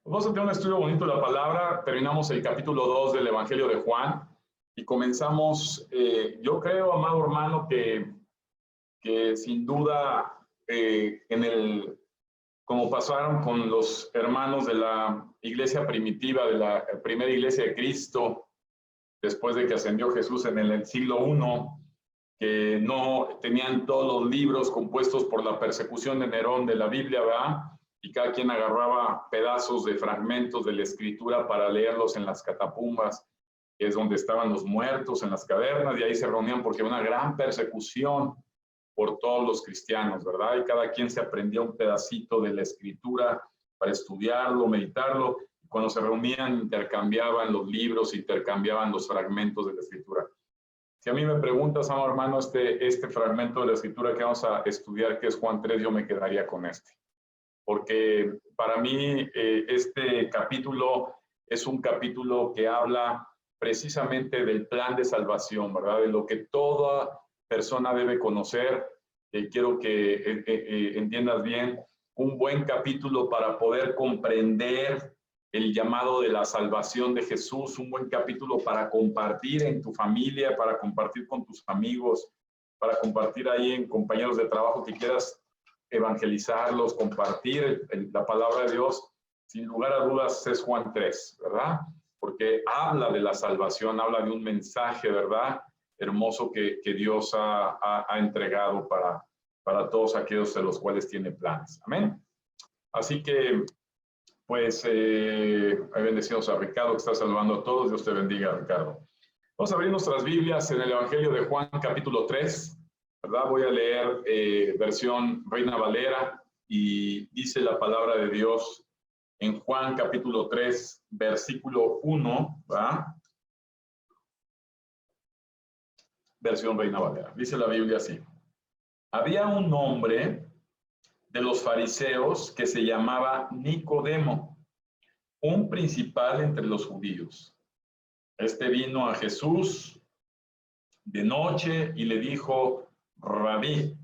Vamos a tener un estudio bonito de la palabra. Terminamos el capítulo 2 del Evangelio de Juan y comenzamos, yo creo, amado hermano, que sin duda, como pasaron con los hermanos de la iglesia primitiva, de la primera iglesia de Cristo, después de que ascendió Jesús en el siglo I, que no tenían todos los libros compuestos por la persecución de Nerón de la Biblia, ¿verdad? Y cada quien agarraba pedazos de fragmentos de la escritura para leerlos en las catacumbas, que es donde estaban los muertos, en las cavernas, y ahí se reunían porque había una gran persecución por todos los cristianos, ¿verdad? Y cada quien se aprendía un pedacito de la escritura para estudiarlo, meditarlo, y cuando se reunían intercambiaban los libros, intercambiaban los fragmentos de la escritura. Si a mí me preguntas, amado hermano, este fragmento de la escritura que vamos a estudiar, que es Juan 3, yo me quedaría con este. Porque para mí este capítulo es un capítulo que habla precisamente del plan de salvación, ¿verdad? De lo que toda persona debe conocer. Quiero que entiendas bien, un buen capítulo para poder comprender el llamado de la salvación de Jesús, un buen capítulo para compartir en tu familia, para compartir con tus amigos, para compartir ahí en compañeros de trabajo que quieras evangelizarlos, compartir la palabra de Dios. Sin lugar a dudas es Juan 3, ¿verdad? Porque habla de la salvación, habla de un mensaje, ¿verdad? Hermoso que Dios ha entregado para todos aquellos de los cuales tiene planes. Amén. Así que, pues, bendecimos a Ricardo, que está saludando a todos. Dios te bendiga, Ricardo. Vamos a abrir nuestras Biblias en el Evangelio de Juan, capítulo 3. ¿Verdad? Voy a leer versión Reina Valera y dice la palabra de Dios en Juan capítulo 3, versículo 1, ¿verdad? Versión Reina Valera. Dice la Biblia así. Había un hombre de los fariseos que se llamaba Nicodemo, un principal entre los judíos. Este vino a Jesús de noche y le dijo: Rabí,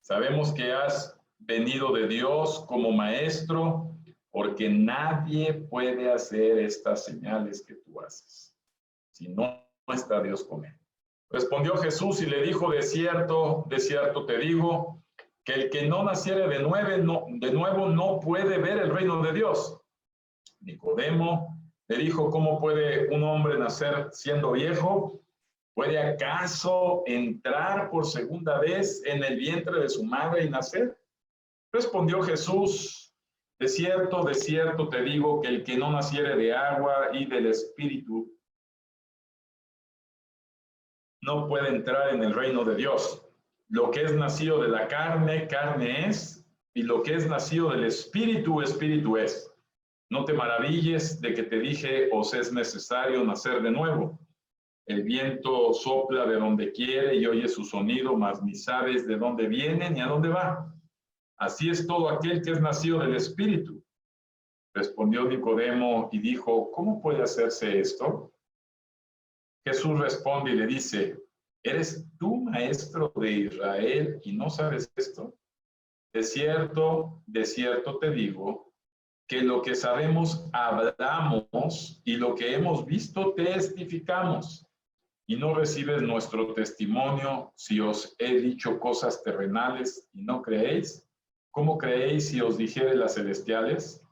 sabemos que has venido de Dios como maestro, porque nadie puede hacer estas señales que tú haces, si no está Dios con él. Respondió Jesús y le dijo: de cierto te digo, que el que no naciere de nuevo no puede ver el reino de Dios. Nicodemo le dijo: ¿cómo puede un hombre nacer siendo viejo? ¿Puede acaso entrar por segunda vez en el vientre de su madre y nacer? Respondió Jesús: de cierto te digo, que el que no naciere de agua y del Espíritu no puede entrar en el reino de Dios. Lo que es nacido de la carne, carne es, y lo que es nacido del Espíritu, Espíritu es. No te maravilles de que te dije: os es necesario nacer de nuevo. El viento sopla de donde quiere y oye su sonido, mas ni sabes de dónde viene ni a dónde va. Así es todo aquel que es nacido del Espíritu. Respondió Nicodemo y dijo: ¿cómo puede hacerse esto? Jesús responde y le dice: ¿eres tú maestro de Israel y no sabes esto? De cierto te digo, que lo que sabemos hablamos y lo que hemos visto testificamos. Y no recibes nuestro testimonio si os he dicho cosas terrenales y no creéis. ¿Cómo creéis si os dijere las celestiales?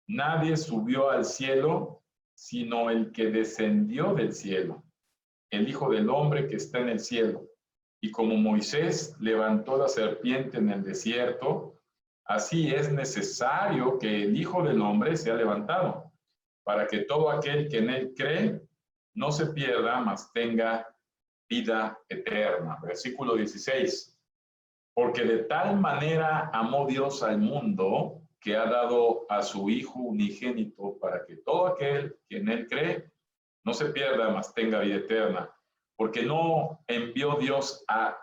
Nadie subió al cielo, sino el que descendió del cielo, el Hijo del Hombre que está en el cielo. Y como Moisés levantó la serpiente en el desierto, así es necesario que el Hijo del Hombre sea levantado, para que todo aquel que en él cree no se pierda, mas tenga vida eterna. Versículo 16. Porque de tal manera amó Dios al mundo, que ha dado a su Hijo unigénito, para que todo aquel que en él cree no se pierda, mas tenga vida eterna. Porque no envió Dios a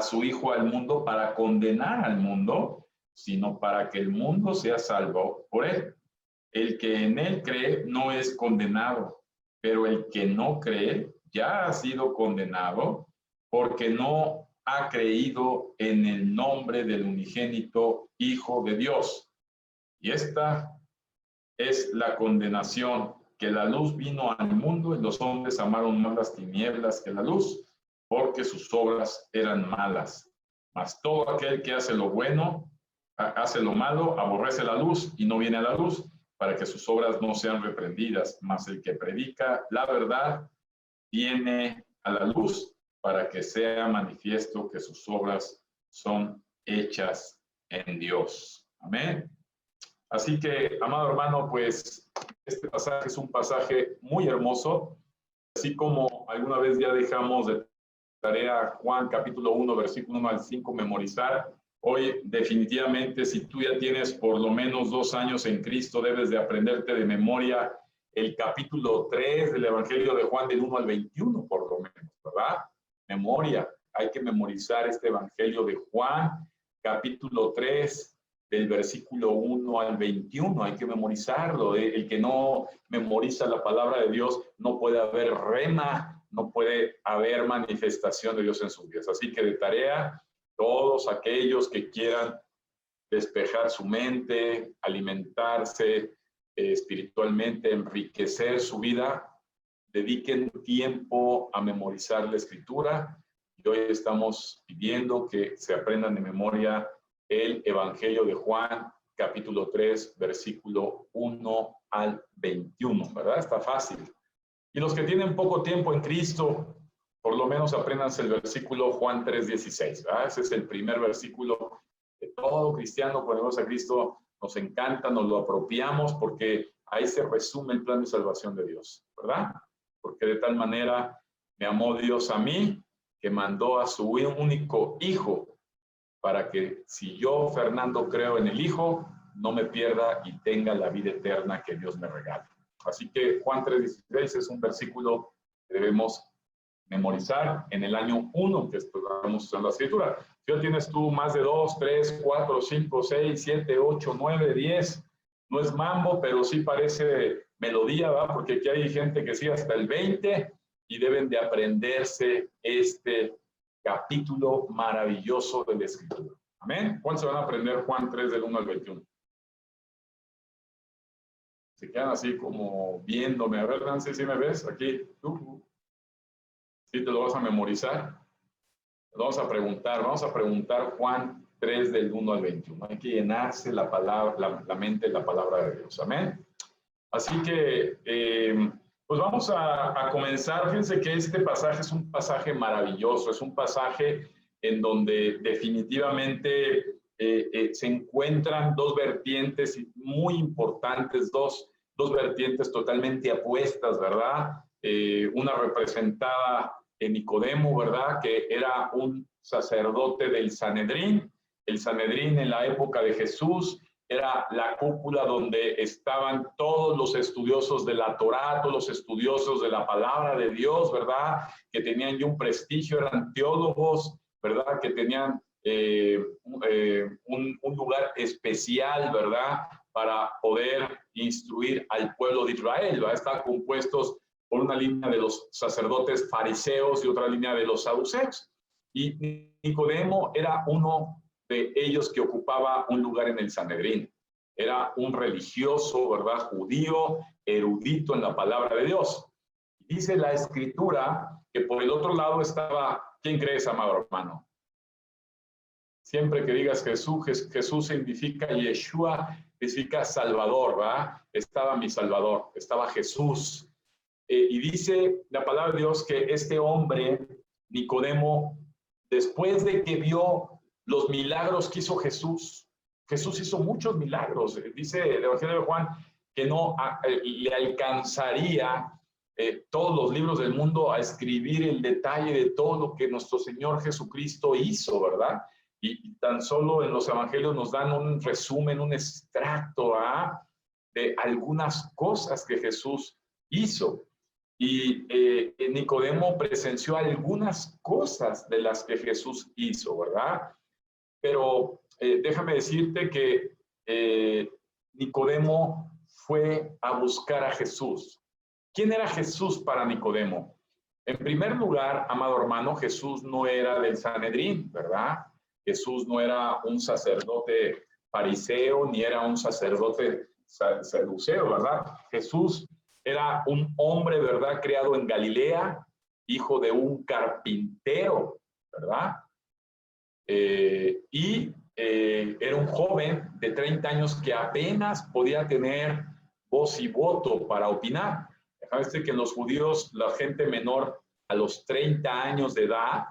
su Hijo al mundo para condenar al mundo, sino para que el mundo sea salvo por él. El que en él cree no es condenado, pero el que no cree ya ha sido condenado, porque no ha creído en el nombre del unigénito Hijo de Dios. Y esta es la condenación, que la luz vino al mundo y los hombres amaron más las tinieblas que la luz, porque sus obras eran malas. Mas todo aquel que hace lo bueno, hace lo malo, aborrece la luz y no viene a la luz, para que sus obras no sean reprendidas. Mas el que predica la verdad viene a la luz, para que sea manifiesto que sus obras son hechas en Dios. Amén. Así que, amado hermano, pues este pasaje es un pasaje muy hermoso, así como alguna vez ya dejamos de tarea Juan capítulo 1, versículo 1 al 5, memorizar. Hoy definitivamente, si tú ya tienes por lo menos 2 años en Cristo, debes de aprenderte de memoria el capítulo 3 del Evangelio de Juan, del 1 al 21, por lo menos, ¿verdad? Memoria, hay que memorizar este Evangelio de Juan, capítulo 3, del versículo 1 al 21, hay que memorizarlo. El que no memoriza la palabra de Dios, no puede haber rema, no puede haber manifestación de Dios en sus vidas. Así que de tarea, todos aquellos que quieran despejar su mente, alimentarse espiritualmente, enriquecer su vida, dediquen tiempo a memorizar la Escritura. Y hoy estamos pidiendo que se aprendan de memoria el Evangelio de Juan, capítulo 3, versículo 1 al 21, ¿verdad? Está fácil. Y los que tienen poco tiempo en Cristo, por lo menos apréndanse el versículo Juan 3:16, ¿verdad? Ese es el primer versículo de todo cristiano. Cuando vamos a Cristo, nos encanta, nos lo apropiamos, porque ahí se resume el plan de salvación de Dios, ¿verdad? Porque de tal manera me amó Dios a mí, que mandó a su único Hijo, para que si yo, Fernando, creo en el Hijo, no me pierda y tenga la vida eterna que Dios me regala. Así que Juan 3:16 es un versículo que debemos memorizar en el año 1 que estamos usando la Escritura. Si ya tienes tú más de 2, 3, 4, 5, 6, 7, 8, 9, 10, no es mambo, pero sí parece melodía, ¿verdad? Porque aquí hay gente que sigue hasta el 20 y deben de aprenderse este capítulo maravilloso de la Escritura. Amén. ¿Cuántos se van a aprender Juan 3 del 1 al 21? Se quedan así como viéndome. A ver, Nancy, ¿sí me ves? Aquí. ¿Sí te lo vas a memorizar? Vamos a preguntar Juan 3 del 1 al 21. Hay que llenarse la palabra, la mente de la palabra de Dios. Amén. Así que, pues vamos a comenzar. Fíjense que este pasaje es un pasaje maravilloso, es un pasaje en donde definitivamente se encuentran dos vertientes muy importantes, dos vertientes totalmente opuestas, ¿verdad? Una representada en Nicodemo, ¿verdad? Que era un sacerdote del Sanedrín. El Sanedrín en la época de Jesús era la cúpula donde estaban todos los estudiosos de la Torá, todos los estudiosos de la palabra de Dios, ¿verdad? Que tenían ya un prestigio, eran teólogos, ¿verdad? Que tenían un lugar especial, ¿verdad? Para poder instruir al pueblo de Israel, ¿verdad? Están compuestos por una línea de los sacerdotes fariseos y otra línea de los saduceos. Y Nicodemo era uno de ellos que ocupaba un lugar en el Sanedrín. Era un religioso, ¿verdad? Judío, erudito en la palabra de Dios. Dice la Escritura que por el otro lado estaba, ¿quién crees, amado hermano? Siempre que digas Jesús significa Yeshua, significa Salvador, ¿verdad? Estaba mi Salvador, estaba Jesús. Y dice la palabra de Dios que este hombre, Nicodemo, después de que vio los milagros que hizo Jesús hizo muchos milagros. Dice el Evangelio de Juan que no le alcanzaría todos los libros del mundo a escribir el detalle de todo lo que nuestro Señor Jesucristo hizo, ¿verdad? Y tan solo en los evangelios nos dan un resumen, un extracto de algunas cosas que Jesús hizo. Y Nicodemo presenció algunas cosas de las que Jesús hizo, ¿verdad? Pero déjame decirte que Nicodemo fue a buscar a Jesús. ¿Quién era Jesús para Nicodemo? En primer lugar, amado hermano, Jesús no era del Sanedrín, ¿verdad? Jesús no era un sacerdote fariseo, ni era un sacerdote saduceo, ¿verdad? Jesús era un hombre, ¿verdad? Criado en Galilea, hijo de un carpintero, ¿verdad? Era un joven de 30 años que apenas podía tener voz y voto para opinar. Déjame decir que en los judíos, la gente menor a los 30 años de edad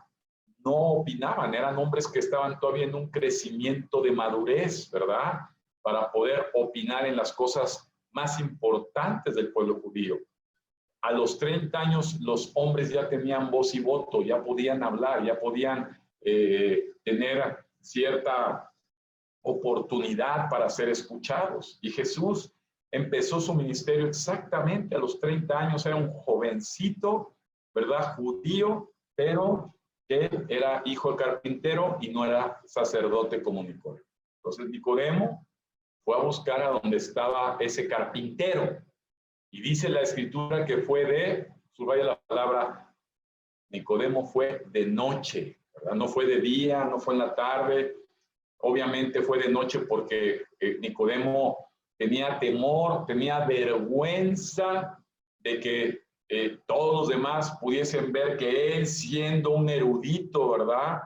no opinaban, eran hombres que estaban todavía en un crecimiento de madurez, ¿verdad? Para poder opinar en las cosas más importantes del pueblo judío. A los 30 años los hombres ya tenían voz y voto, ya podían hablar, ya podían tener cierta oportunidad para ser escuchados. Y Jesús empezó su ministerio exactamente a los 30 años, era un jovencito, ¿verdad? Judío, pero que era hijo de carpintero y no era sacerdote como Nicodemo. Entonces Nicodemo fue a buscar a donde estaba ese carpintero. Y dice la escritura que fue subraya la palabra, Nicodemo fue de noche, ¿verdad? No fue de día, no fue en la tarde. Obviamente fue de noche porque Nicodemo tenía temor, tenía vergüenza de que todos los demás pudiesen ver que él, siendo un erudito, ¿verdad?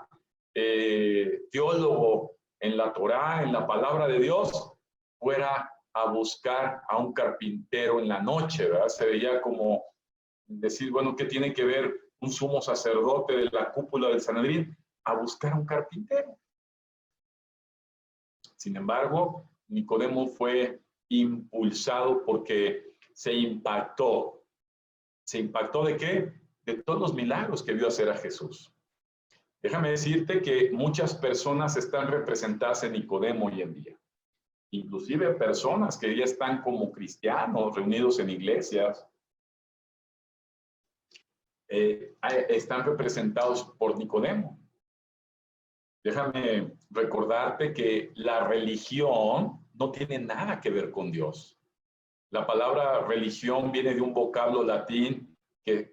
Teólogo en la Torá, en la palabra de Dios, fuera a buscar a un carpintero en la noche, ¿verdad? Se veía como decir, bueno, ¿qué tiene que ver un sumo sacerdote de la cúpula del Sanedrín a buscar a un carpintero? Sin embargo, Nicodemo fue impulsado porque se impactó. ¿Se impactó de qué? De todos los milagros que vio hacer a Jesús. Déjame decirte que muchas personas están representadas en Nicodemo hoy en día. Inclusive personas que ya están como cristianos reunidos en iglesias, están representados por Nicodemo. Déjame recordarte que la religión no tiene nada que ver con Dios. La palabra religión viene de un vocablo latín que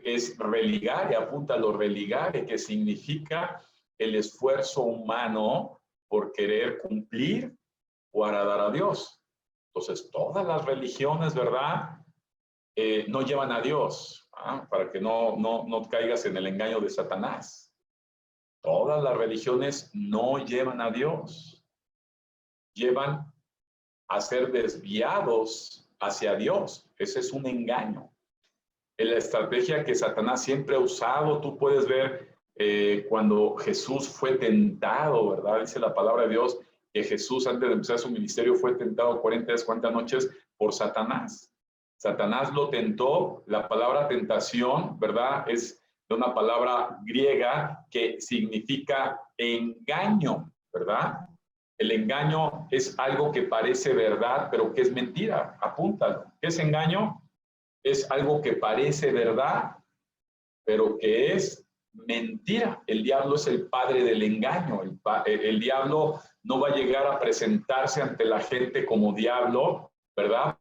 es religare, apunta a lo religare, que significa el esfuerzo humano por querer cumplir o agradar a Dios. Entonces, todas las religiones, ¿verdad? No llevan a Dios, ¿ah? Para que no caigas en el engaño de Satanás. Todas las religiones no llevan a Dios. Llevan a ser desviados hacia Dios. Ese es un engaño. En la estrategia que Satanás siempre ha usado, tú puedes ver cuando Jesús fue tentado, ¿verdad? Dice la palabra de Dios que Jesús, antes de empezar su ministerio, fue tentado 40 noches por Satanás. Satanás lo tentó. La palabra tentación, ¿verdad? Es de una palabra griega que significa engaño, ¿verdad? El engaño es algo que parece verdad, pero que es mentira. Apúntalo. ¿Qué es engaño? Es algo que parece verdad, pero que es mentira. El diablo es el padre del engaño. El diablo no va a llegar a presentarse ante la gente como diablo, ¿verdad?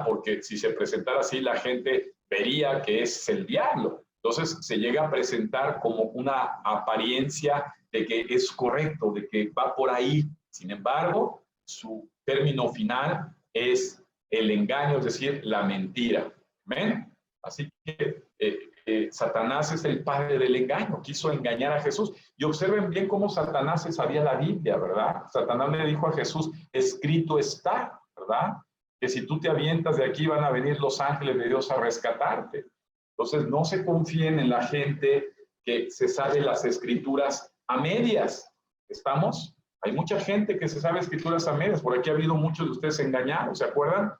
Porque si se presentara así, la gente vería que es el diablo. Entonces se llega a presentar como una apariencia de que es correcto, de que va por ahí. Sin embargo, su término final es el engaño, es decir, la mentira. ¿Amén? Así que Satanás es el padre del engaño, quiso engañar a Jesús. Y observen bien cómo Satanás se sabía la Biblia, ¿verdad? Satanás le dijo a Jesús, escrito está, ¿verdad? Que si tú te avientas de aquí van a venir los ángeles de Dios a rescatarte. Entonces, no se confíen en la gente que se sabe las escrituras a medias. ¿Estamos? Hay mucha gente que se sabe escrituras a medias. Por aquí ha habido muchos de ustedes engañados, ¿se acuerdan?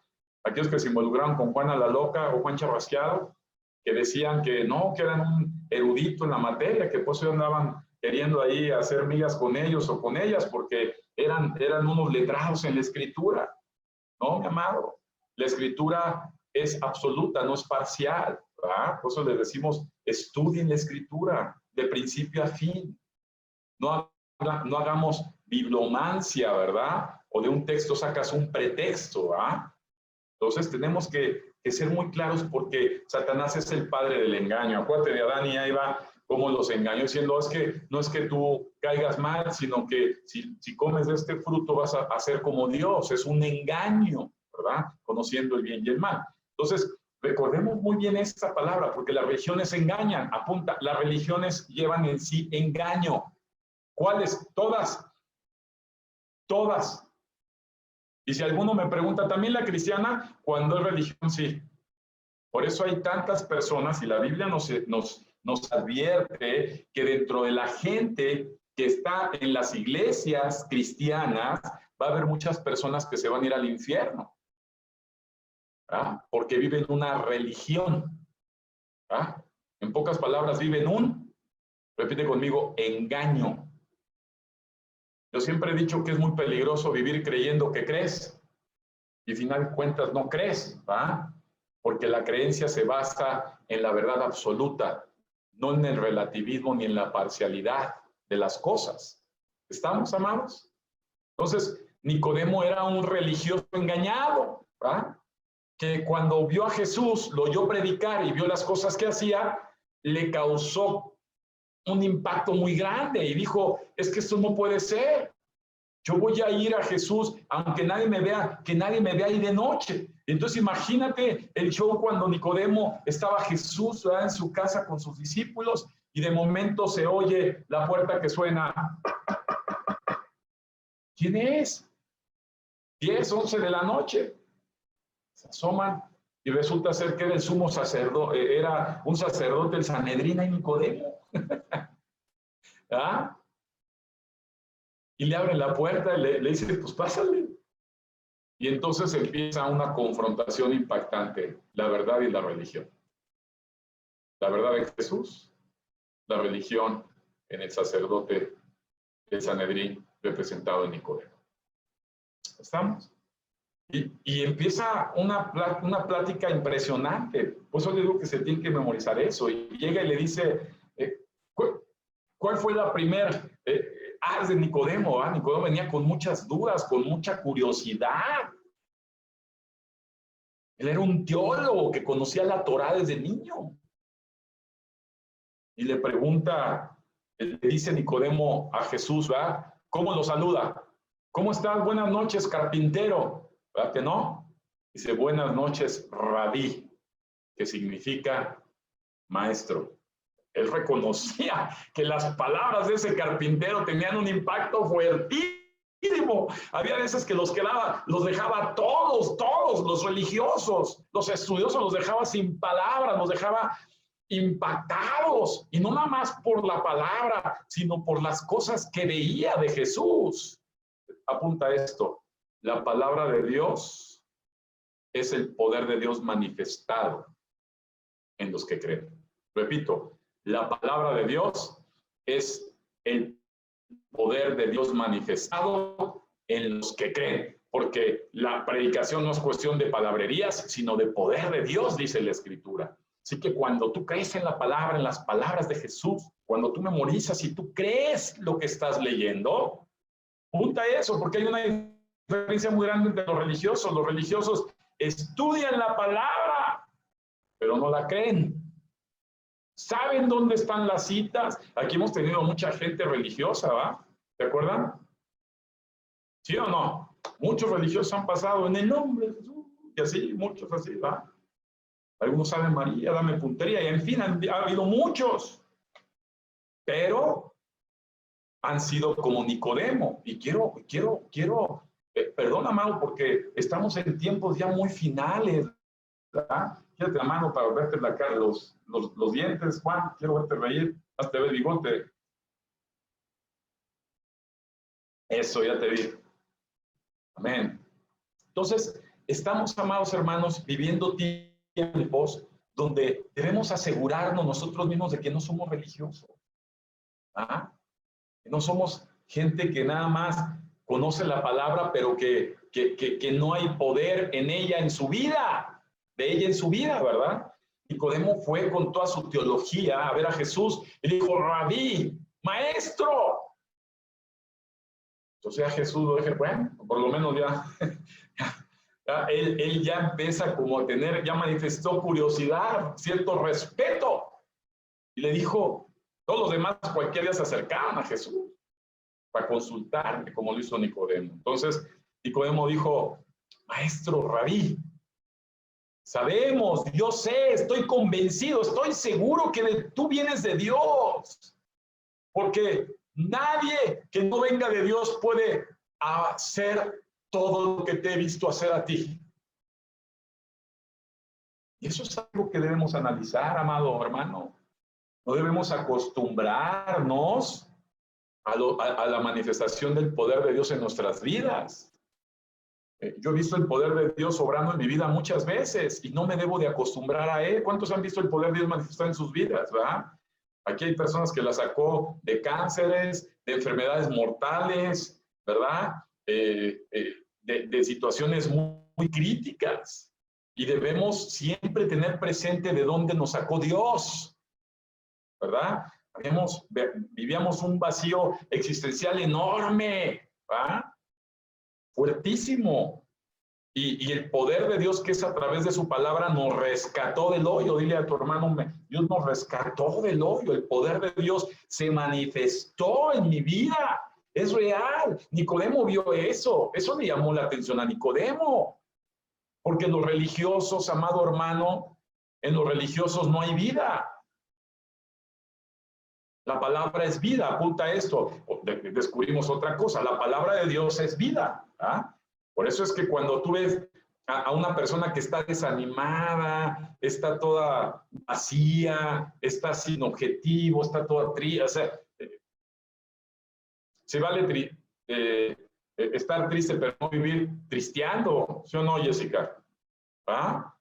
Aquellos que se involucraron con Juana la Loca o Juan Charrasqueado, que decían que no, que eran un erudito en la materia, que pues andaban queriendo ahí hacer migas con ellos o con ellas porque eran unos letrados en la escritura. No, mi amado, la escritura es absoluta, no es parcial, ¿verdad? Por eso les decimos, estudien la escritura de principio a fin. No hagamos bibliomancia, ¿verdad? O de un texto sacas un pretexto, ¿verdad? Entonces tenemos que ser muy claros porque Satanás es el padre del engaño. Acuérdate de Adán y Eva cómo los engañó, diciendo, es que no es que tú caigas mal, sino que si comes de este fruto vas a ser como Dios. Es un engaño, ¿verdad? Conociendo el bien y el mal. Entonces, recordemos muy bien esta palabra, porque las religiones engañan. Apunta, las religiones llevan en sí engaño. ¿Cuáles? Todas. Todas. Y si alguno me pregunta, ¿también la cristiana? Cuando es religión, sí. Por eso hay tantas personas, y la Biblia nos advierte que dentro de la gente que está en las iglesias cristianas, va a haber muchas personas que se van a ir al infierno, ¿verdad? Porque viven una religión, ¿verdad? En pocas palabras, viven repite conmigo, engaño. Yo siempre he dicho que es muy peligroso vivir creyendo que crees y al final de cuentas no crees, ¿va? Porque la creencia se basa en la verdad absoluta, no en el relativismo ni en la parcialidad de las cosas. ¿Estamos, amados? Entonces, Nicodemo era un religioso engañado, ¿va? Que cuando vio a Jesús, lo oyó predicar y vio las cosas que hacía, le causó un impacto muy grande y dijo, es que esto no puede ser. Yo voy a ir a Jesús, aunque nadie me vea, que nadie me vea ahí de noche. Entonces imagínate el show cuando Nicodemo estaba Jesús, ¿verdad?, en su casa con sus discípulos y de momento se oye la puerta que suena. ¿Quién es? 10, 11 de la noche. Se asoman y resulta ser que era el sumo sacerdote, era un sacerdote del Sanedrín y Nicodemo. ¿Ah? Y le abren la puerta y le dice, pues pásale. Y entonces empieza una confrontación impactante, la verdad y la religión. La verdad en Jesús, la religión en el sacerdote del Sanedrín representado en Nicodemo. ¿Estamos? Y empieza una plática impresionante. Por eso le digo que se tiene que memorizar eso. Y llega y le dice, ¿cuál fue la primera? Es de Nicodemo, ¿eh? Nicodemo venía con muchas dudas, con mucha curiosidad. Él era un teólogo que conocía la Torá desde niño. Y le pregunta, le dice Nicodemo a Jesús, ¿verdad? ¿Cómo lo saluda? ¿Cómo estás? Buenas noches, carpintero. ¿Verdad que no? Dice, buenas noches, rabí, que significa maestro. Él reconocía que las palabras de ese carpintero tenían un impacto fuertísimo. Había veces que los dejaba todos, los religiosos, los estudiosos, los dejaba sin palabras, los dejaba impactados. Y no nada más por la palabra, sino por las cosas que veía de Jesús. Apunta esto, la palabra de Dios es el poder de Dios manifestado en los que creen. Repito, la palabra de Dios es el poder de Dios manifestado en los que creen, porque la predicación no es cuestión de palabrerías, sino de poder de Dios, dice la Escritura. Así que cuando tú crees en la palabra, en las palabras de Jesús, cuando tú memorizas y tú crees lo que estás leyendo, apunta eso, porque hay una diferencia muy grande entre los religiosos. Los religiosos estudian la palabra, pero no la creen. ¿Saben dónde están las citas? Aquí hemos tenido mucha gente religiosa, ¿va? ¿Se acuerdan? ¿Sí o no? Muchos religiosos han pasado en el nombre de Jesús, y así, muchos así, ¿va? Algunos saben María, dame puntería, y en fin, ha habido muchos. Pero han sido como Nicodemo. Y quiero, perdón, amado, porque estamos en tiempos ya muy finales, ¿verdad? Quédate la mano para verte la cara, los dientes, Juan, quiero verte reír, hasta ver el bigote. Eso, ya te vi. Amén. Entonces, estamos, amados hermanos, viviendo tiempos donde debemos asegurarnos nosotros mismos de que no somos religiosos. ¿Ah? No somos gente que nada más conoce la palabra, pero que no hay poder en ella, en su vida. De ella en su vida, ¿verdad? Nicodemo fue con toda su teología a ver a Jesús y le dijo, rabí, maestro. Entonces a Jesús lo dije, bueno, por lo menos él ya empieza como a tener, ya manifestó curiosidad, cierto respeto. Y le dijo, Todos los demás cualquier día se acercaban a Jesús para consultarle, como lo hizo Nicodemo. Entonces, Nicodemo dijo, maestro, rabí, sabemos, yo sé, estoy convencido, estoy seguro que tú vienes de Dios, porque nadie que no venga de Dios puede hacer todo lo que te he visto hacer a ti. Y eso es algo que debemos analizar, amado hermano. No debemos acostumbrarnos a la manifestación del poder de Dios en nuestras vidas. Yo he visto el poder de Dios obrando en mi vida muchas veces y no me debo de acostumbrar a él. ¿Cuántos han visto el poder de Dios manifestar en sus vidas, verdad? Aquí hay personas que la sacó de cánceres, de enfermedades mortales, ¿verdad? De situaciones muy críticas. Y debemos siempre tener presente de dónde nos sacó Dios, ¿verdad? Vivíamos un vacío existencial enorme, ¿verdad? Fuertísimo. Y el poder de Dios, que es a través de su palabra, nos rescató del hoyo. Dile a tu hermano, Dios nos rescató del hoyo. El poder de Dios se manifestó en mi vida. Es real. Nicodemo vio eso. Eso le llamó la atención a Nicodemo. Porque los religiosos, amado hermano, en los religiosos no hay vida. La palabra es vida, apunta a esto. Descubrimos otra cosa, la palabra de Dios es vida. ¿Ah? Por eso es que cuando tú ves a una persona que está desanimada, está toda vacía, está sin objetivo, está toda triste, o sea, se vale estar triste, pero no vivir tristeando, ¿sí o no, Jessica? ¿Ah?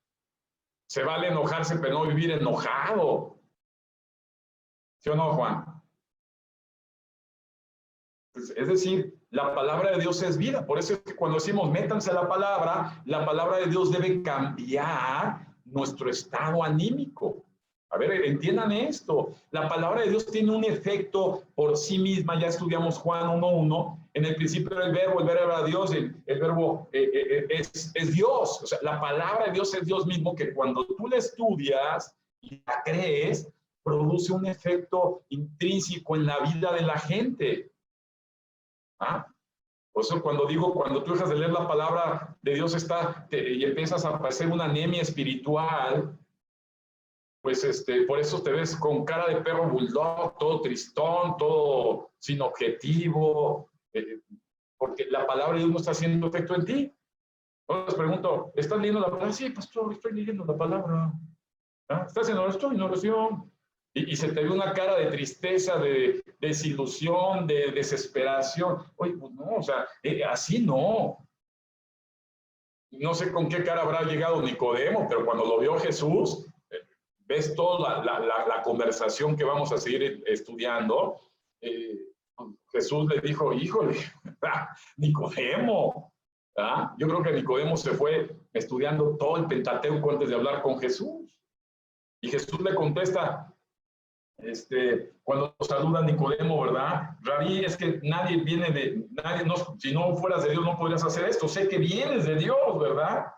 Se vale enojarse, pero no vivir enojado. ¿Sí o no, Juan? Es decir, la palabra de Dios es vida. Por eso es que cuando decimos métanse a la palabra de Dios debe cambiar nuestro estado anímico. A ver, entiendan esto. La palabra de Dios tiene un efecto por sí misma. Ya estudiamos Juan 1:1. En el principio era el verbo era Dios. El verbo es Dios. O sea, la palabra de Dios es Dios mismo, que cuando tú la estudias y la crees, produce un efecto intrínseco en la vida de la gente. ¿Ah? Por eso cuando tú dejas de leer la palabra de Dios y empiezas a padecer una anemia espiritual, pues por eso te ves con cara de perro bulldog, todo tristón, todo sin objetivo, porque la palabra de Dios no está haciendo efecto en ti. Entonces les pregunto, ¿estás leyendo la palabra? Sí, pastor, estoy leyendo la palabra. ¿Ah? ¿Estás en oración? En oración. Y se te ve una cara de tristeza, de desilusión, de desesperación. Oye, pues no, o sea, así no. No sé con qué cara habrá llegado Nicodemo, pero cuando lo vio Jesús, ves toda la conversación que vamos a seguir estudiando. Jesús le dijo, híjole, Nicodemo. ¿Ah? Yo creo que Nicodemo se fue estudiando todo el Pentateuco antes de hablar con Jesús. Y Jesús le contesta, cuando saluda a Nicodemo, ¿verdad? Rabí, es que nadie, si no fueras de Dios no podrías hacer esto, sé que vienes de Dios, ¿verdad?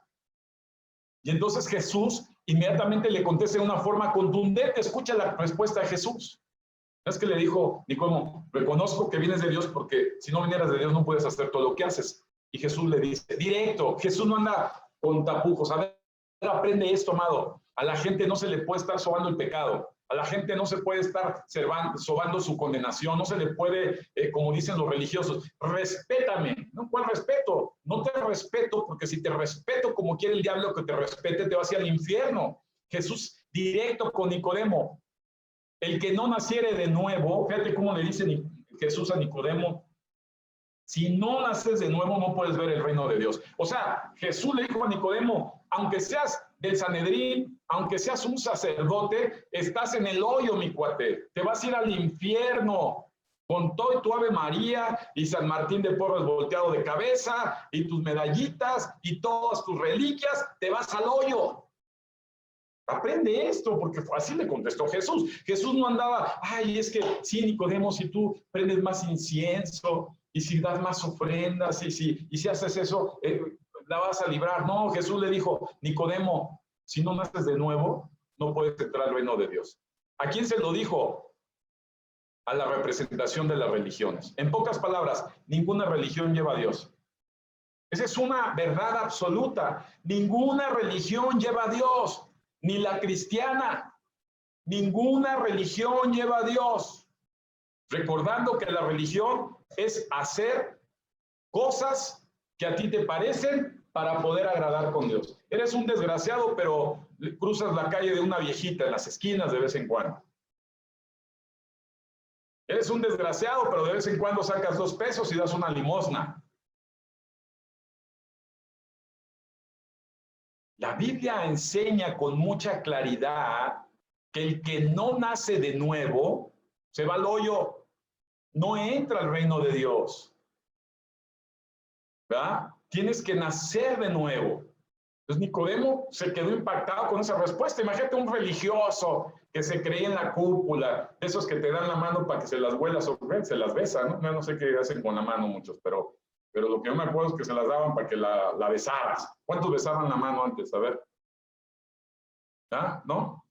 Y entonces Jesús inmediatamente le contesta de una forma contundente. Escucha la respuesta de Jesús. Es que le dijo, Nicodemo, reconozco que vienes de Dios porque si no vinieras de Dios no puedes hacer todo lo que haces. Y Jesús le dice, directo, Jesús no anda con tapujos. A ver, aprende esto, amado. A la gente no se le puede estar sobando el pecado. A la gente no se puede estar sobando su condenación. No se le puede, como dicen los religiosos, respétame. ¿No? ¿Cuál respeto? No te respeto porque si te respeto como quiere el diablo que te respete, te vas a ir al infierno. Jesús directo con Nicodemo. El que no naciere de nuevo, fíjate cómo le dice Jesús a Nicodemo, si no naces de nuevo no puedes ver el reino de Dios. O sea, Jesús le dijo a Nicodemo, aunque seas del Sanedrín, aunque seas un sacerdote, estás en el hoyo, mi cuate. Te vas a ir al infierno con todo tu Ave María y San Martín de Porres volteado de cabeza y tus medallitas y todas tus reliquias, te vas al hoyo. Aprende esto, porque así le contestó Jesús. Jesús no andaba, ay, es que sí, Nicodemo, si tú prendes más incienso y si das más ofrendas y si haces eso, la vas a librar. No, Jesús le dijo, Nicodemo, si no naces de nuevo, no puedes entrar al reino de Dios. ¿A quién se lo dijo? a la representación de las religiones. En pocas palabras, ninguna religión lleva a Dios. Esa es una verdad absoluta. Ninguna religión lleva a Dios, ni la cristiana. Ninguna religión lleva a Dios. Recordando que la religión es hacer cosas que a ti te parecen para poder agradar con Dios. Eres un desgraciado, pero cruzas la calle de una viejita en las esquinas de vez en cuando. Eres un desgraciado, pero de vez en cuando sacas 2 pesos y das una limosna. La Biblia enseña con mucha claridad que el que no nace de nuevo se va al hoyo, no entra al reino de Dios. ¿Verdad? Tienes que nacer de nuevo. Entonces Nicodemo se quedó impactado con esa respuesta. Imagínate un religioso que se creía en la cúpula, de esos que te dan la mano para que se las huelas o se las besan, ¿no? No sé qué hacen con la mano muchos, pero lo que yo me acuerdo es que se las daban para que la besaras. ¿Cuántos besaban la mano antes? A ver. ¿Ah? ¿No?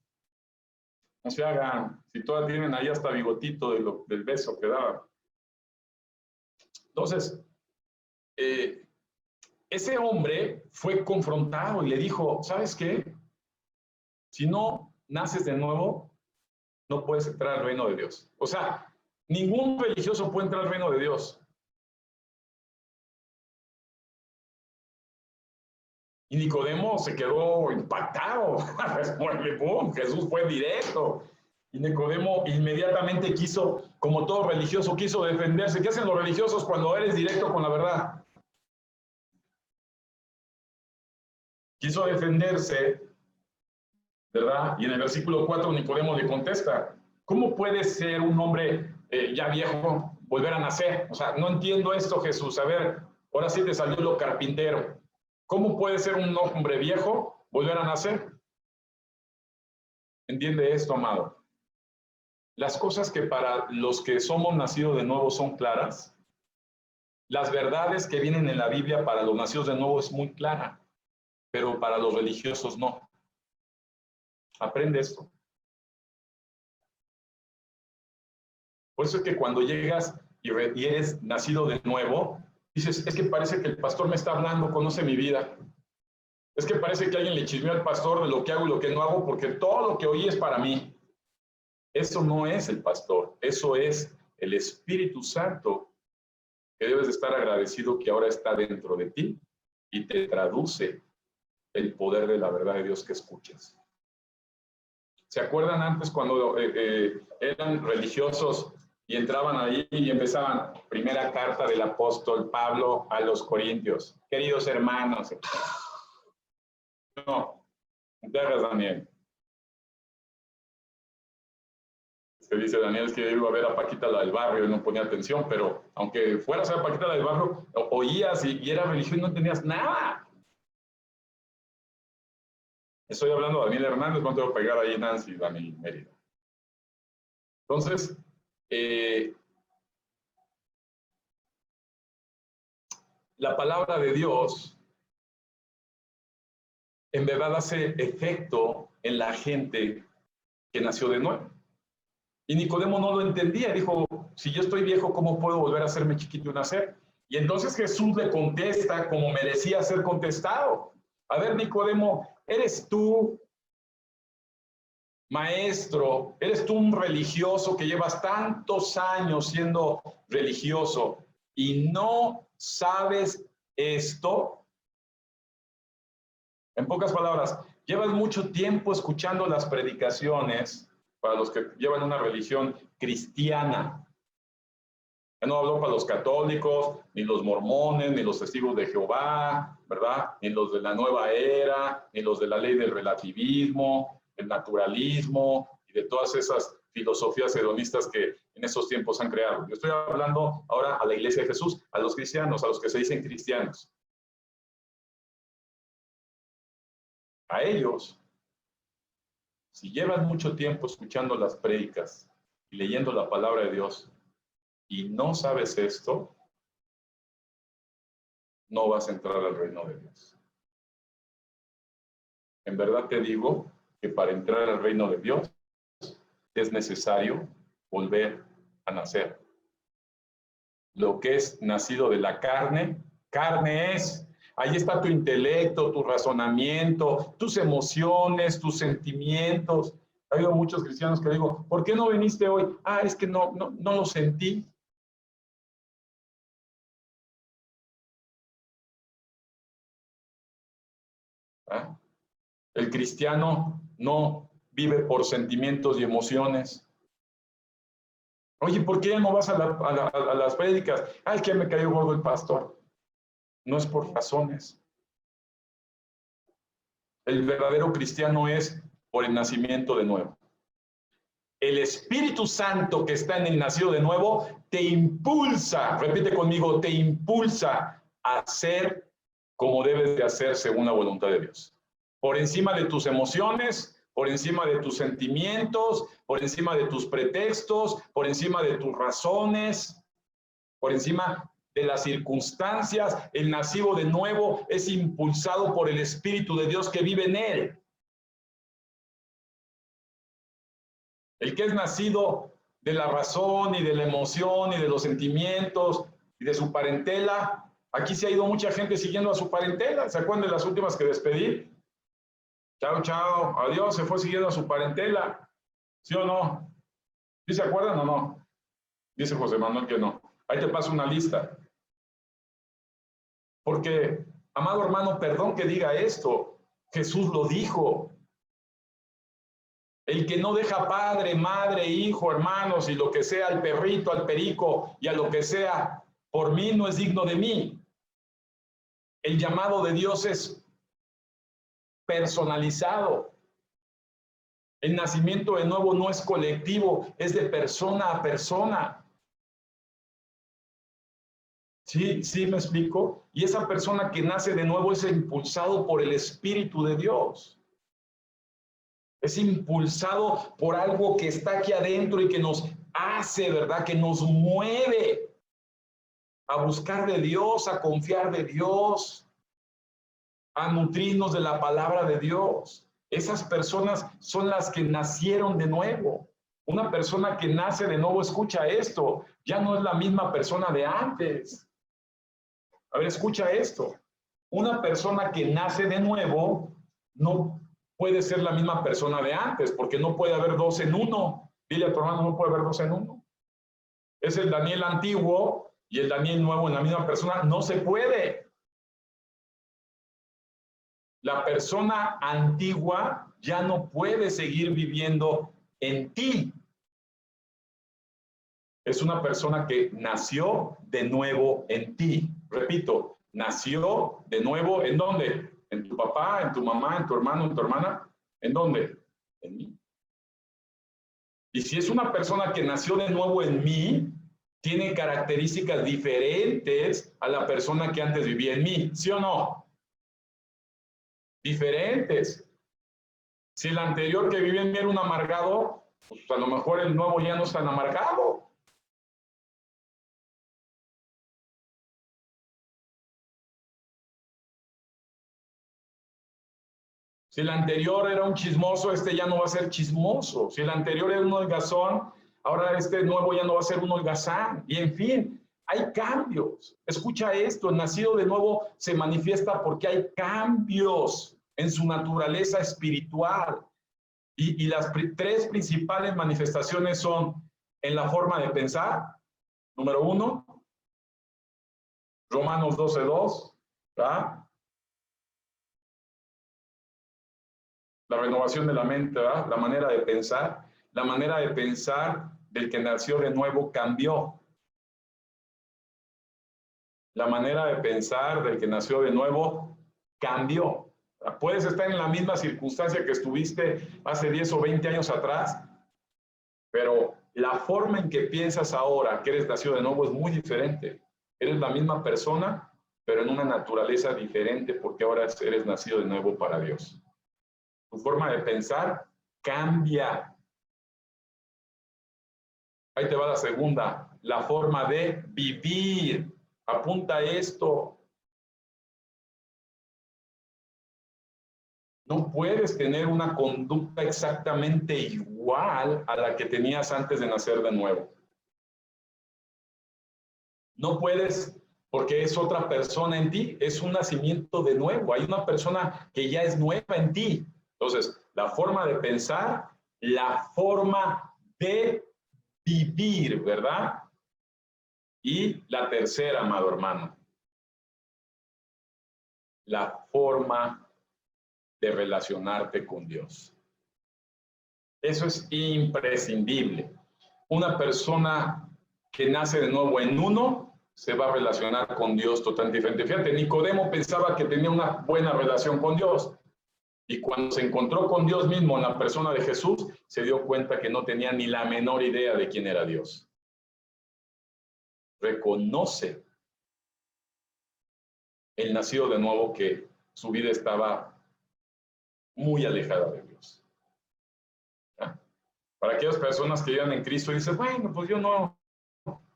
No se hagan. Si todavía tienen ahí hasta bigotito del beso que daban. Entonces, ese hombre fue confrontado y le dijo, ¿sabes qué? Si no naces de nuevo, no puedes entrar al reino de Dios. O sea, ningún religioso puede entrar al reino de Dios. Y Nicodemo se quedó impactado. Jesús fue directo. Y Nicodemo inmediatamente quiso, como todo religioso, quiso defenderse. ¿Qué hacen los religiosos cuando eres directo con la verdad? Quiso defenderse, ¿verdad? Y en el versículo 4 Nicodemo le contesta, ¿cómo puede ser un hombre ya viejo volver a nacer? O sea, no entiendo esto, Jesús. A ver, ahora sí te salió lo carpintero. ¿Cómo puede ser un hombre viejo volver a nacer? Entiende esto, amado. Las cosas que para los que somos nacidos de nuevo son claras, las verdades que vienen en la Biblia para los nacidos de nuevo es muy clara, pero para los religiosos no. Aprende esto. Por eso es que cuando llegas y eres nacido de nuevo, dices, es que parece que el pastor me está hablando, conoce mi vida. Es que parece que alguien le chismeó al pastor de lo que hago y lo que no hago, porque todo lo que oí es para mí. Eso no es el pastor, eso es el Espíritu Santo, que debes de estar agradecido que ahora está dentro de ti y te traduce el poder de la verdad de Dios que escuchas. ¿Se acuerdan antes cuando eran religiosos y entraban ahí y empezaban? Primera carta del apóstol Pablo a los Corintios. Queridos hermanos. No, te hagas, Daniel. Se dice Daniel, es que yo iba a ver a Paquita la del barrio y no ponía atención, pero aunque fueras a Paquita la del barrio, oías y era religión y no entendías nada. Estoy hablando de Daniel Hernández, no te voy a pegar ahí Nancy, Dani Mérida. Entonces, la palabra de Dios en verdad hace efecto en la gente que nació de nuevo. Y Nicodemo no lo entendía, dijo, si yo estoy viejo, ¿cómo puedo volver a hacerme chiquito y nacer? Y entonces Jesús le contesta como merecía ser contestado. A ver, Nicodemo, ¿eres tú, maestro, eres tú un religioso que llevas tantos años siendo religioso y no sabes esto? En pocas palabras, llevas mucho tiempo escuchando las predicaciones para los que llevan una religión cristiana. Ya no hablo para los católicos, ni los mormones, ni los testigos de Jehová, ¿verdad? Ni los de la nueva era, ni los de la ley del relativismo, el naturalismo y de todas esas filosofías hedonistas que en esos tiempos han creado. Yo estoy hablando ahora a la Iglesia de Jesús, a los cristianos, a los que se dicen cristianos. A ellos, si llevas mucho tiempo escuchando las prédicas y leyendo la palabra de Dios y no sabes esto, no vas a entrar al reino de Dios. En verdad te digo que para entrar al reino de Dios es necesario volver a nacer. Lo que es nacido de la carne, carne es. Ahí está tu intelecto, tu razonamiento, tus emociones, tus sentimientos. Ha habido muchos cristianos que digo, ¿por qué no viniste hoy? Ah, es que no lo sentí. ¿Ah? El cristiano no vive por sentimientos y emociones. Oye, ¿por qué ya no vas a las prédicas? Ah, es que me cayó gordo el pastor. No es por razones. El verdadero cristiano es por el nacimiento de nuevo. El Espíritu Santo que está en el nacido de nuevo te impulsa, repite conmigo, te impulsa a hacer como debes de hacer según la voluntad de Dios. Por encima de tus emociones, por encima de tus sentimientos, por encima de tus pretextos, por encima de tus razones, por encima de las circunstancias, el nacido de nuevo es impulsado por el Espíritu de Dios que vive en él. El que es nacido de la razón y de la emoción y de los sentimientos y de su parentela, aquí se ha ido mucha gente siguiendo a su parentela. ¿Se acuerdan de las últimas que despedí? Chao, chao, adiós, se fue siguiendo a su parentela. ¿Sí o no? ¿Sí se acuerdan o no? Dice José Manuel que no. Ahí te paso una lista. Porque, amado hermano, perdón que diga esto, Jesús lo dijo. El que no deja padre, madre, hijo, hermanos y lo que sea, al perrito, al perico y a lo que sea, por mí no es digno de mí. El llamado de Dios es personalizado. El nacimiento de nuevo no es colectivo, es de persona a persona. ¿Sí? ¿Sí me explico? Y esa persona que nace de nuevo es impulsado por el Espíritu de Dios. Es impulsado por algo que está aquí adentro y que nos hace, ¿verdad? Que nos mueve a buscar de Dios, a confiar de Dios, a nutrirnos de la palabra de Dios. Esas personas son las que nacieron de nuevo. Una persona que nace de nuevo, escucha esto, ya no es la misma persona de antes. A ver, escucha esto. Una persona que nace de nuevo no puede ser la misma persona de antes, porque no puede haber dos en uno. Dile a tu hermano, no puede haber dos en uno. Es el Daniel antiguo y el Daniel nuevo en la misma persona. No se puede. La persona antigua ya no puede seguir viviendo en ti. Es una persona que nació de nuevo en ti. Repito, nació de nuevo, ¿en dónde? ¿En tu papá, en tu mamá, en tu hermano, en tu hermana? ¿En dónde? En mí. Y si es una persona que nació de nuevo en mí, tiene características diferentes a la persona que antes vivía en mí, ¿sí o no? Diferentes. Si el anterior que vivía en mí era un amargado, pues a lo mejor el nuevo ya no es tan amargado. Si el anterior era un chismoso, este ya no va a ser chismoso. Si el anterior era un holgazán, ahora este nuevo ya no va a ser un holgazán. Y en fin, hay cambios. Escucha esto, el nacido de nuevo se manifiesta porque hay cambios en su naturaleza espiritual. Y las tres principales manifestaciones son en la forma de pensar. Número 1, Romanos 12:2, ¿verdad? La renovación de la mente, ¿verdad? La manera de pensar del que nació de nuevo cambió. La manera de pensar del que nació de nuevo cambió. Puedes estar en la misma circunstancia que estuviste hace 10 o 20 años atrás, pero la forma en que piensas ahora que eres nacido de nuevo es muy diferente. Eres la misma persona, pero en una naturaleza diferente porque ahora eres nacido de nuevo para Dios. Tu forma de pensar cambia. Ahí te va la segunda, la forma de vivir. Apunta esto. No puedes tener una conducta exactamente igual a la que tenías antes de nacer de nuevo. No puedes, porque es otra persona en ti, es un nacimiento de nuevo, hay una persona que ya es nueva en ti. Entonces, la forma de pensar, la forma de vivir, ¿verdad? Y la tercera, amado hermano, la forma de relacionarte con Dios. Eso es imprescindible. Una persona que nace de nuevo en uno se va a relacionar con Dios totalmente diferente. Fíjate, Nicodemo pensaba que tenía una buena relación con Dios. Y cuando se encontró con Dios mismo en la persona de Jesús, se dio cuenta que no tenía ni la menor idea de quién era Dios. Reconoce el nacido de nuevo que su vida estaba muy alejada de Dios. ¿Ah? Para aquellas personas que viven en Cristo y dicen, bueno, pues yo no,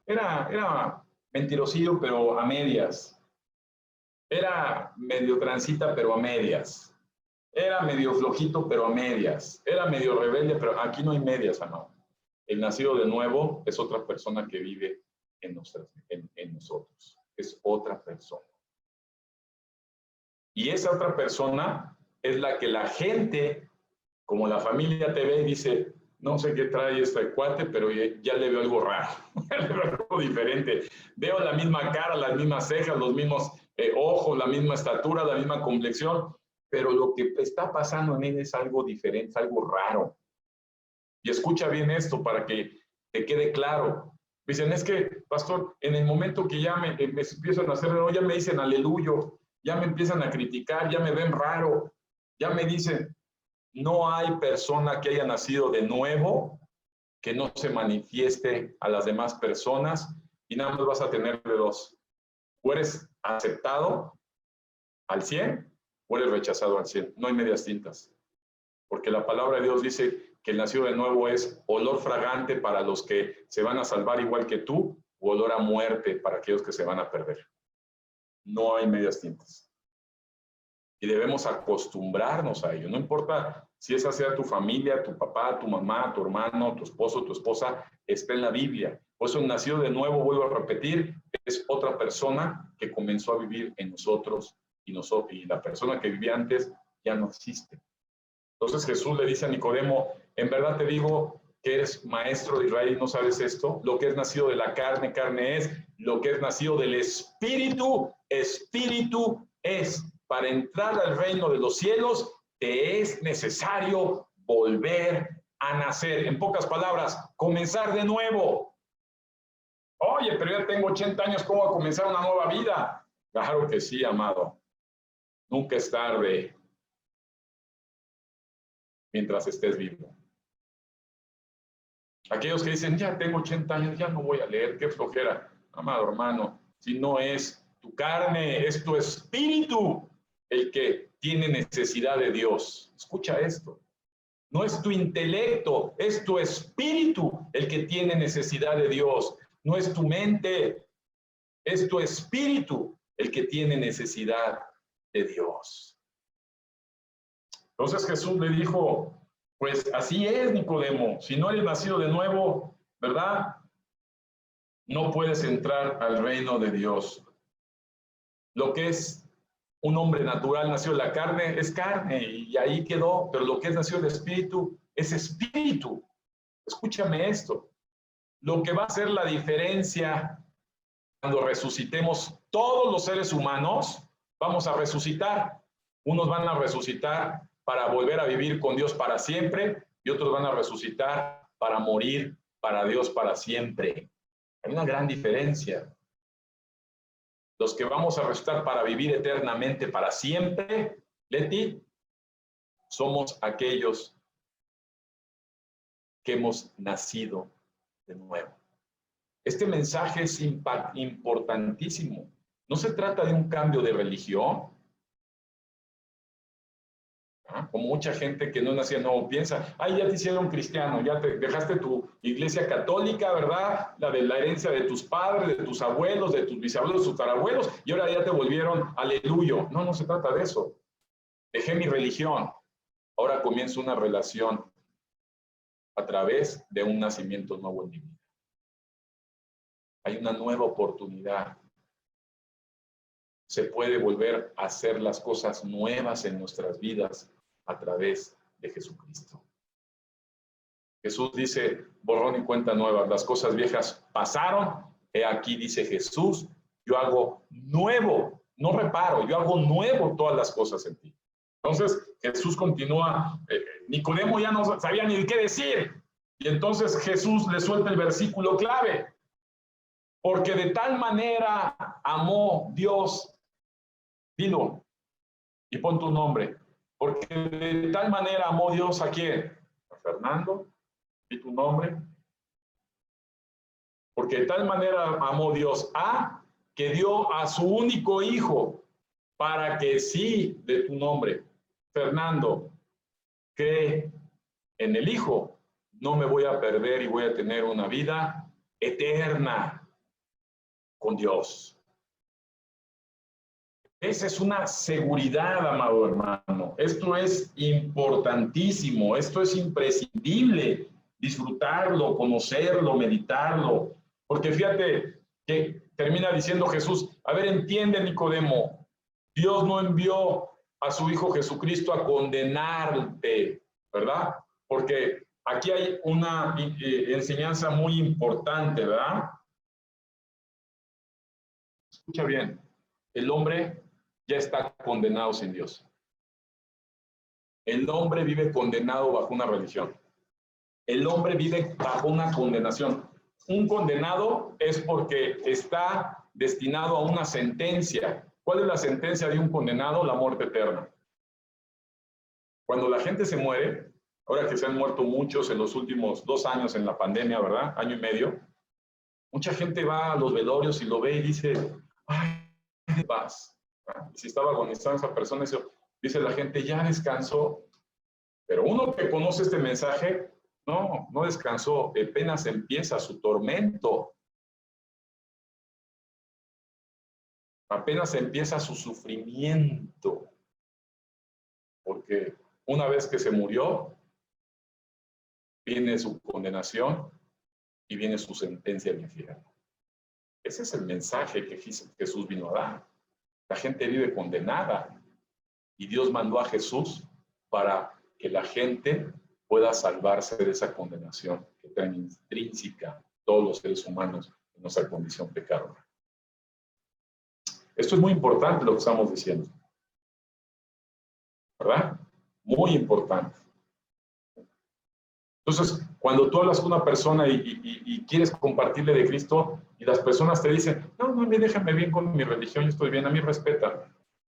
era mentirosillo, pero a medias. Era medio transita, pero a medias. Era medio flojito, pero a medias. Era medio rebelde, pero aquí no hay medias, amado. El nacido de nuevo es otra persona que vive en nosotros. Es otra persona. Y esa otra persona es la que la gente, como la familia te ve y dice, no sé qué trae este cuate, pero ya le veo algo raro, ya le veo algo diferente. Veo la misma cara, las mismas cejas, los mismos ojos, la misma estatura, la misma complexión, pero lo que está pasando en él es algo diferente, es algo raro. Y escucha bien esto para que te quede claro. Dicen, es que, pastor, en el momento que ya me empiezan a hacer, ya me dicen aleluya, ya me empiezan a criticar, ya me ven raro, ya me dicen, no hay persona que haya nacido de nuevo que no se manifieste a las demás personas y nada más vas a tener de dos. O eres aceptado al 100 o eres rechazado al 100. No hay medias tintas. Porque la palabra de Dios dice que el nacido de nuevo es olor fragante para los que se van a salvar igual que tú, o olor a muerte para aquellos que se van a perder. No hay medias tintas. Y debemos acostumbrarnos a ello. No importa si esa sea tu familia, tu papá, tu mamá, tu hermano, tu esposo, tu esposa, está en la Biblia. Por eso el nacido de nuevo, vuelvo a repetir, es otra persona que comenzó a vivir en nosotros y la persona que vivía antes ya no existe. Entonces Jesús le dice a Nicodemo, en verdad te digo que eres maestro de Israel y no sabes esto. Lo que es nacido de la carne, carne es. Lo que es nacido del Espíritu, Espíritu es. Para entrar al reino de los cielos, te es necesario volver a nacer. En pocas palabras, comenzar de nuevo. Oye, pero ya tengo 80 años, ¿cómo a comenzar una nueva vida? Claro que sí, amado. Nunca es tarde mientras estés vivo. Aquellos que dicen, ya tengo 80 años, ya no voy a leer, qué flojera. Amado hermano, si no es tu carne, es tu espíritu el que tiene necesidad de Dios. Escucha esto. No es tu intelecto, es tu espíritu el que tiene necesidad de Dios. No es tu mente, es tu espíritu el que tiene necesidad de Dios. Entonces Jesús le dijo, pues así es, Nicodemo, si no eres nacido de nuevo, ¿verdad? No puedes entrar al reino de Dios. Lo que es un hombre natural nació de la carne es carne y ahí quedó, pero lo que es nacido del espíritu es espíritu. Escúchame esto. Lo que va a hacer la diferencia cuando resucitemos todos los seres humanos, vamos a resucitar. Unos van a resucitar para volver a vivir con Dios para siempre y otros van a resucitar para morir para Dios para siempre. Hay una gran diferencia. Los que vamos a resucitar para vivir eternamente para siempre, Leti, somos aquellos que hemos nacido de nuevo. Este mensaje es importantísimo. No se trata de un cambio de religión. Como mucha gente que no nacía nuevo piensa, ay, ya te hicieron cristiano, ya te dejaste tu iglesia católica, ¿verdad? La de la herencia de tus padres, de tus abuelos, de tus bisabuelos, de tus tarabuelos, y ahora ya te volvieron aleluya. No, no se trata de eso. Dejé mi religión. Ahora comienzo una relación a través de un nacimiento nuevo en mi vida. Hay una nueva oportunidad. Se puede volver a hacer las cosas nuevas en nuestras vidas a través de Jesucristo. Jesús dice, borrón y cuenta nueva, las cosas viejas pasaron, he aquí dice Jesús, yo hago nuevo, no reparo, yo hago nuevo todas las cosas en ti. Entonces Jesús continúa, Nicodemo ya no sabía ni qué decir, y entonces Jesús le suelta el versículo clave, porque de tal manera amó Dios, dilo, y pon tu nombre, porque de tal manera amó Dios a quién, a Fernando, y tu nombre, porque de tal manera amó Dios a que dio a su único hijo, para que sí, de tu nombre, Fernando, cree en el hijo, no me voy a perder y voy a tener una vida eterna con Dios. Esa es una seguridad, amado hermano. Esto es importantísimo, esto es imprescindible. Disfrutarlo, conocerlo, meditarlo. Porque fíjate que termina diciendo Jesús, a ver, entiende Nicodemo, Dios no envió a su Hijo Jesucristo a condenarte, ¿verdad? Porque aquí hay una enseñanza muy importante, ¿verdad? Escucha bien, el hombre ya está condenado sin Dios. El hombre vive condenado bajo una religión. El hombre vive bajo una condenación. Un condenado es porque está destinado a una sentencia. ¿Cuál es la sentencia de un condenado? La muerte eterna. Cuando la gente se muere, ahora que se han muerto muchos en los últimos 2 años en la pandemia, ¿verdad? 1 año y medio. Mucha gente va a los velorios y lo ve y dice, ay, paz. Y si estaba agonizando esa persona, dice la gente, ya descansó. Pero uno que conoce este mensaje, no descansó, apenas empieza su tormento. Apenas empieza su sufrimiento. Porque una vez que se murió, viene su condenación y viene su sentencia al infierno. Ese es el mensaje que Jesús vino a dar. La gente vive condenada y Dios mandó a Jesús para que la gente pueda salvarse de esa condenación que trae intrínseca todos los seres humanos en nuestra condición pecadora. Esto es muy importante lo que estamos diciendo, ¿verdad? Muy importante. Entonces, cuando tú hablas con una persona y quieres compartirle de Cristo y las personas te dicen, no, déjame bien con mi religión, yo estoy bien, a mí respeta.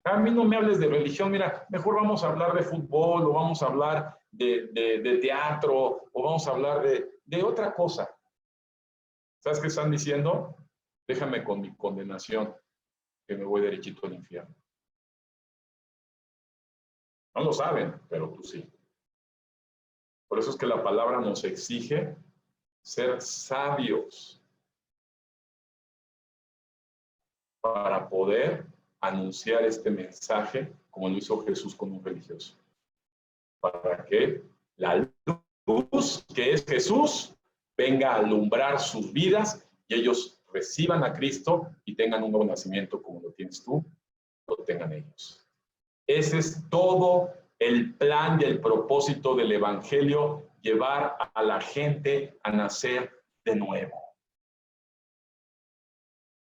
A mí no me hables de religión, mira, mejor vamos a hablar de fútbol o vamos a hablar de teatro o vamos a hablar de otra cosa. ¿Sabes qué están diciendo? Déjame con mi condenación, que me voy derechito al infierno. No lo saben, pero tú sí. Por eso es que la palabra nos exige ser sabios para poder anunciar este mensaje como lo hizo Jesús con un religioso. Para que la luz que es Jesús venga a alumbrar sus vidas y ellos reciban a Cristo y tengan un nuevo nacimiento como lo tienes tú, lo tengan ellos. Ese es todo el plan y el propósito del Evangelio, llevar a la gente a nacer de nuevo.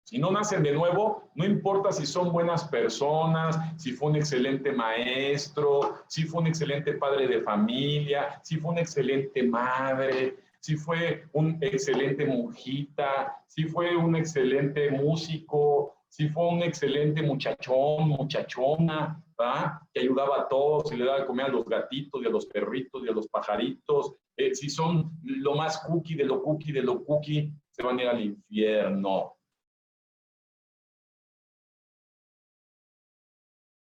Si no nacen de nuevo, no importa si son buenas personas, si fue un excelente maestro, si fue un excelente padre de familia, si fue una excelente madre, si fue un excelente monjita, si fue un excelente músico, si fue un excelente muchachón, muchachona, ¿verdad? Que ayudaba a todos y le daba de comer a los gatitos y a los perritos y a los pajaritos. Si son lo más cookie de lo cookie de lo cookie, se van a ir al infierno.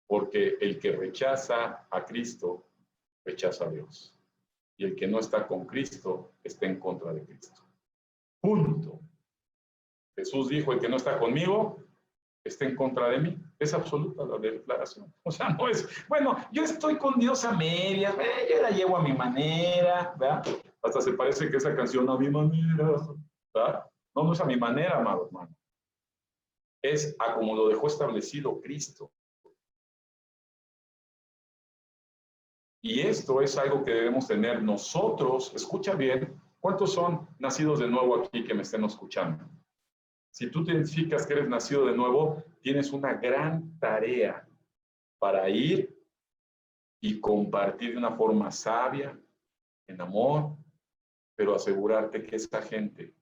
Porque el que rechaza a Cristo, rechaza a Dios. Y el que no está con Cristo, está en contra de Cristo. Punto. Jesús dijo, el que no está conmigo, está en contra de mí. Es absoluta la declaración. O sea, no es, bueno, yo estoy con Dios a medias, yo la llevo a mi manera, ¿verdad? Hasta se parece que esa canción a mi manera, ¿verdad? No, no es a mi manera, amado hermano. Es a como lo dejó establecido Cristo. Y esto es algo que debemos tener nosotros. Escucha bien, ¿cuántos son nacidos de nuevo aquí que me estén escuchando? Si tú te identificas que eres nacido de nuevo, tienes una gran tarea para ir y compartir de una forma sabia, en amor, pero asegurarte que esa gente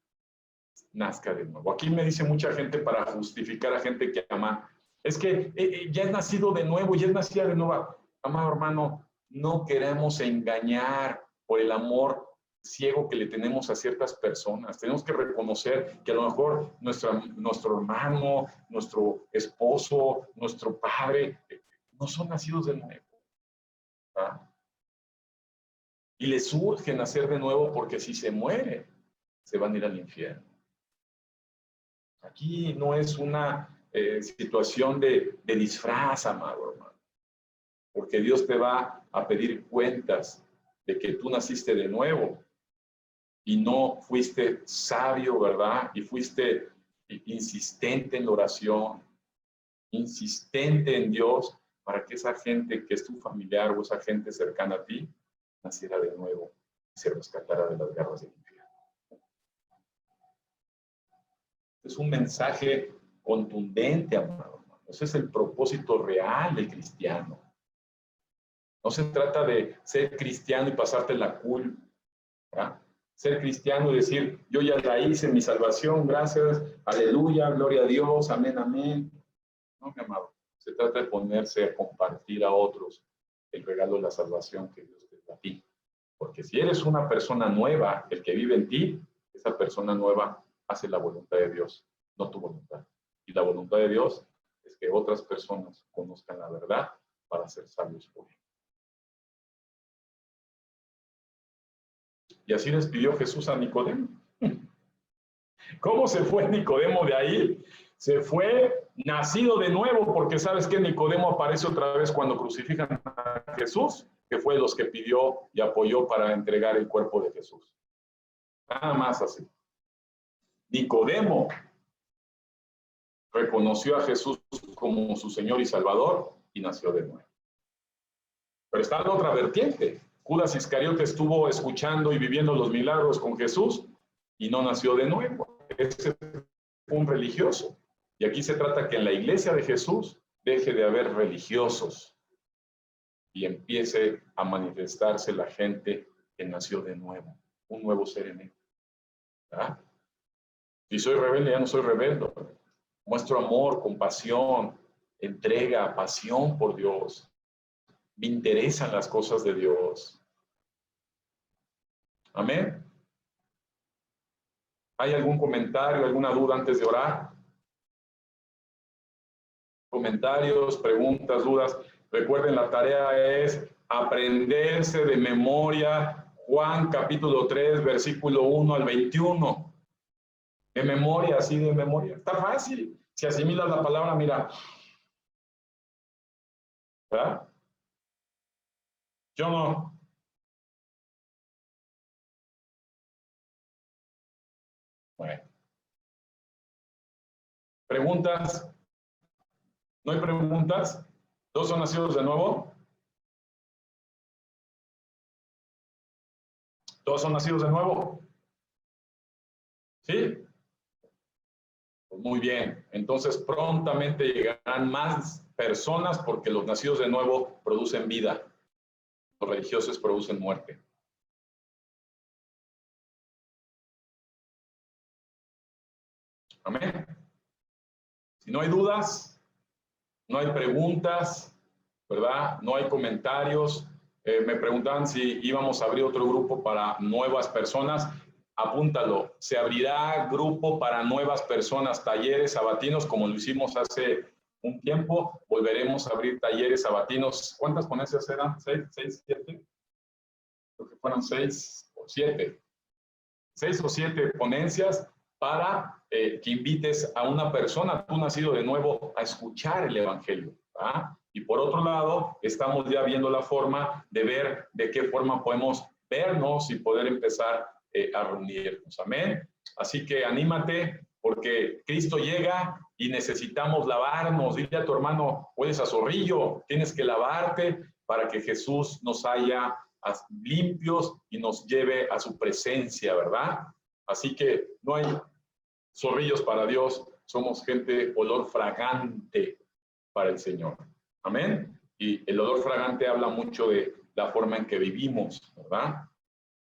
nazca de nuevo. Aquí me dice mucha gente para justificar a gente que ama, es que ya es nacido de nuevo, ya es nacida de nuevo. Amado hermano, no queremos engañar por el amor ciego que le tenemos a ciertas personas. Tenemos que reconocer que a lo mejor nuestro hermano, nuestro esposo, nuestro padre, no son nacidos de nuevo. ¿Ah? Y les urge nacer de nuevo porque si se muere, se van a ir al infierno. Aquí no es una situación de disfraz, amado hermano, porque Dios te va a pedir cuentas de que tú naciste de nuevo y no fuiste sabio, ¿verdad? Y fuiste insistente en la oración, insistente en Dios, para que esa gente que es tu familiar o esa gente cercana a ti naciera de nuevo y se rescatara de las garras del infierno. Es un mensaje contundente, amado hermano. Ese es el propósito real del cristiano. No se trata de ser cristiano y pasarte la culpa. ¿Ya? Ser cristiano y decir, yo ya la hice, mi salvación, gracias, aleluya, gloria a Dios, amén, amén. No, mi amado. Se trata de ponerse a compartir a otros el regalo de la salvación que Dios te da a ti. Porque si eres una persona nueva, el que vive en ti, esa persona nueva hace la voluntad de Dios, no tu voluntad. Y la voluntad de Dios es que otras personas conozcan la verdad para ser sabios por él. Y así despidió Jesús a Nicodemo. ¿Cómo se fue Nicodemo de ahí? Se fue nacido de nuevo, porque ¿sabes qué? Nicodemo aparece otra vez cuando crucifican a Jesús, que fue los que pidió y apoyó para entregar el cuerpo de Jesús. Nada más así. Nicodemo reconoció a Jesús como su Señor y Salvador y nació de nuevo. Pero está la otra vertiente. Judas Iscariote estuvo escuchando y viviendo los milagros con Jesús y no nació de nuevo. Ese fue un religioso. Y aquí se trata que en la iglesia de Jesús deje de haber religiosos y empiece a manifestarse la gente que nació de nuevo, un nuevo ser en él. ¿Ah? Si soy rebelde, ya no soy rebelde. Muestro amor, compasión, entrega, pasión por Dios. Me interesan las cosas de Dios. Amén. ¿Hay algún comentario, alguna duda antes de orar? Comentarios, preguntas, dudas. Recuerden, la tarea es aprenderse de memoria Juan capítulo 3, versículo 1 al 21. De memoria, así de memoria. Está fácil. Si asimilas la palabra, mira. ¿Verdad? Yo no. Bueno. ¿Preguntas? ¿No hay preguntas? ¿Todos son nacidos de nuevo? ¿Todos son nacidos de nuevo? ¿Sí? Pues muy bien. Entonces prontamente llegarán más personas porque los nacidos de nuevo producen vida. Los religiosos producen muerte. Amén. Si no hay dudas, no hay preguntas, ¿verdad? No hay comentarios. Me preguntaban si íbamos a abrir otro grupo para nuevas personas. Apúntalo. Se abrirá grupo para nuevas personas, talleres sabatinos, como lo hicimos hace un tiempo. Volveremos a abrir talleres sabatinos. ¿Cuántas ponencias eran? ¿6, 7? Creo que fueron 6 o 7. 6 o 7 ponencias para que invites a una persona, tú nacido de nuevo, a escuchar el Evangelio. ¿Ah? Y por otro lado, estamos ya viendo la forma de ver de qué forma podemos vernos y poder empezar a reunirnos. Amén. Así que anímate, porque Cristo llega y necesitamos lavarnos. Dile a tu hermano, hueles a zorrillo, tienes que lavarte para que Jesús nos haya limpios y nos lleve a su presencia, ¿verdad? Así que no hay zorrillos para Dios, somos gente olor fragante para el Señor. Amén. Y el olor fragante habla mucho de la forma en que vivimos, ¿verdad?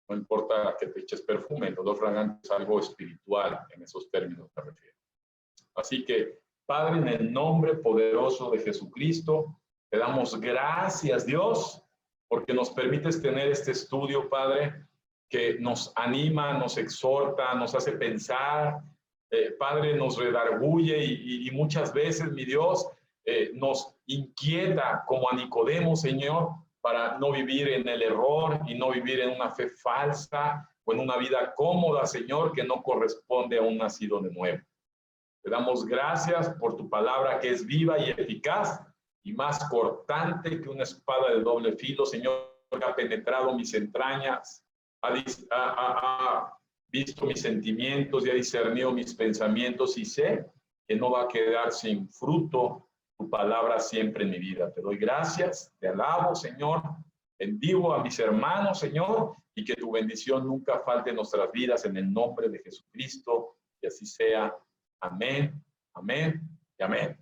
No importa que te eches perfume, el olor fragante es algo espiritual, en esos términos me refiero. Así que, Padre, en el nombre poderoso de Jesucristo, te damos gracias, Dios, porque nos permites tener este estudio, Padre, que nos anima, nos exhorta, nos hace pensar, Padre, nos redarguye y muchas veces, mi Dios, nos inquieta como a Nicodemo, Señor, para no vivir en el error y no vivir en una fe falsa o en una vida cómoda, Señor, que no corresponde a un nacido de nuevo. Te damos gracias por tu palabra que es viva y eficaz y más cortante que una espada de doble filo, Señor, que ha penetrado mis entrañas, ha visto mis sentimientos y ha discernido mis pensamientos, y sé que no va a quedar sin fruto tu palabra siempre en mi vida. Te doy gracias, te alabo, Señor, bendigo a mis hermanos, Señor, y que tu bendición nunca falte en nuestras vidas, en el nombre de Jesucristo, y así sea. Amén, amén y amén.